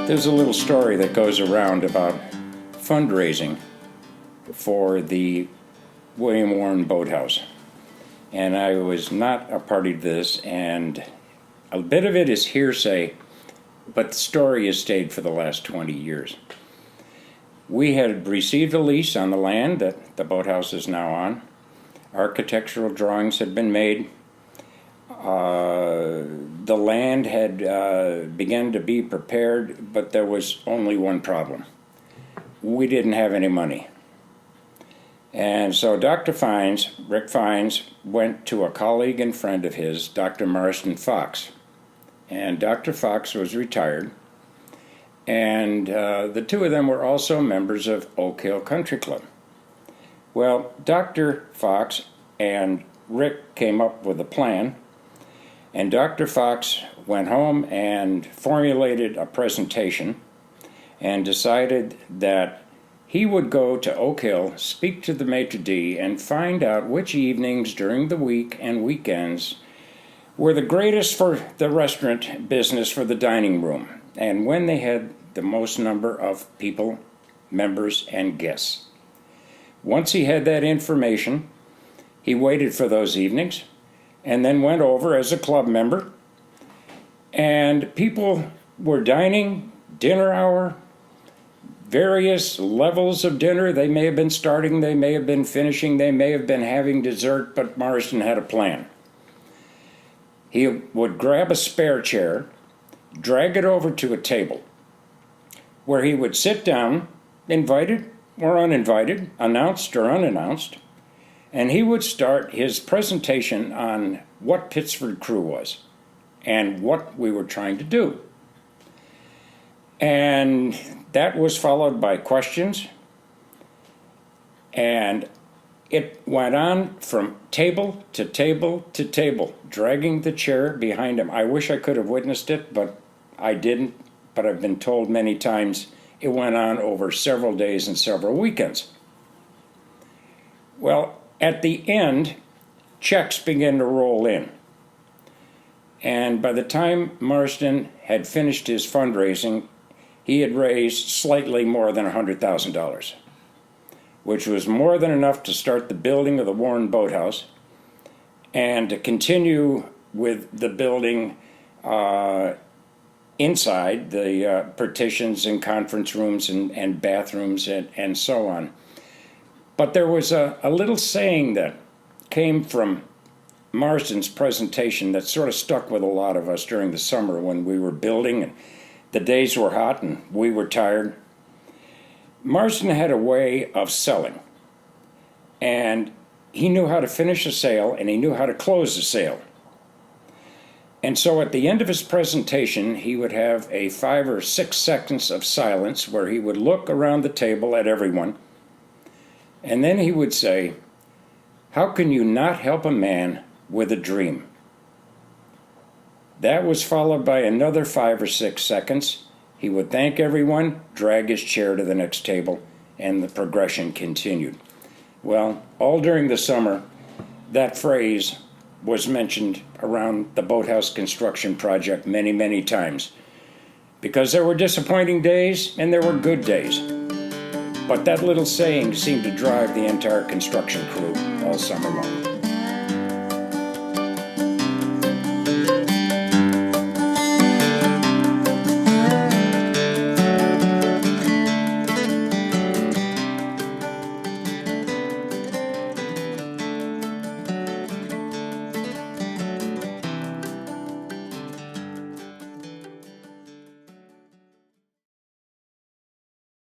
There's a little story that goes around about fundraising for the William Warren Boathouse. And I was not a party to this, and a bit of it is hearsay, but the story has stayed for the last 20 years. We had received a lease on the land that the boathouse is now on. Architectural drawings had been made. The land had begun to be prepared, but there was only one problem. We didn't have any money. And so Dr. Fines, Rick Fines, went to a colleague and friend of his, Dr. Marston Fox. And Dr. Fox was retired. And the two of them were also members of Oak Hill Country Club. Well, Dr. Fox and Rick came up with a plan, and Dr. Fox went home and formulated a presentation and decided that he would go to Oak Hill, speak to the maitre d', and find out which evenings during the week and weekends were the greatest for the restaurant business, for the dining room, and when they had the most number of people, members, and guests. Once he had that information, he waited for those evenings and then went over as a club member, and people were dining, dinner hour, various levels of dinner. They may have been starting, they may have been finishing, they may have been having dessert, but Marston had a plan. He would grab a spare chair, drag it over to a table, where he would sit down, invited or uninvited, announced or unannounced, and he would start his presentation on what Pittsford-Crew was and what we were trying to do. And that was followed by questions, and it went on from table to table to table, dragging the chair behind him. I wish I could have witnessed it, but I didn't. But I've been told many times it went on over several days and several weekends. Well, at the end, checks began to roll in. And by the time Marston had finished his fundraising, he had raised slightly more than $100,000, which was more than enough to start the building of the Warren Boathouse and to continue with the building inside, the partitions and conference rooms and bathrooms and so on. But there was a little saying that came from Marston's presentation that sort of stuck with a lot of us during the summer when we were building and the days were hot and we were tired. Marston had a way of selling, and he knew how to finish a sale and he knew how to close a sale. And so at the end of his presentation, he would have a 5 or 6 seconds of silence where he would look around the table at everyone, and then he would say, "How can you not help a man with a dream?" That was followed by another 5 or 6 seconds. He would thank everyone, drag his chair to the next table, and the progression continued. Well, all during the summer, that phrase was mentioned around the boathouse construction project many, many times, because there were disappointing days and there were good days. But that little saying seemed to drive the entire construction crew all summer long.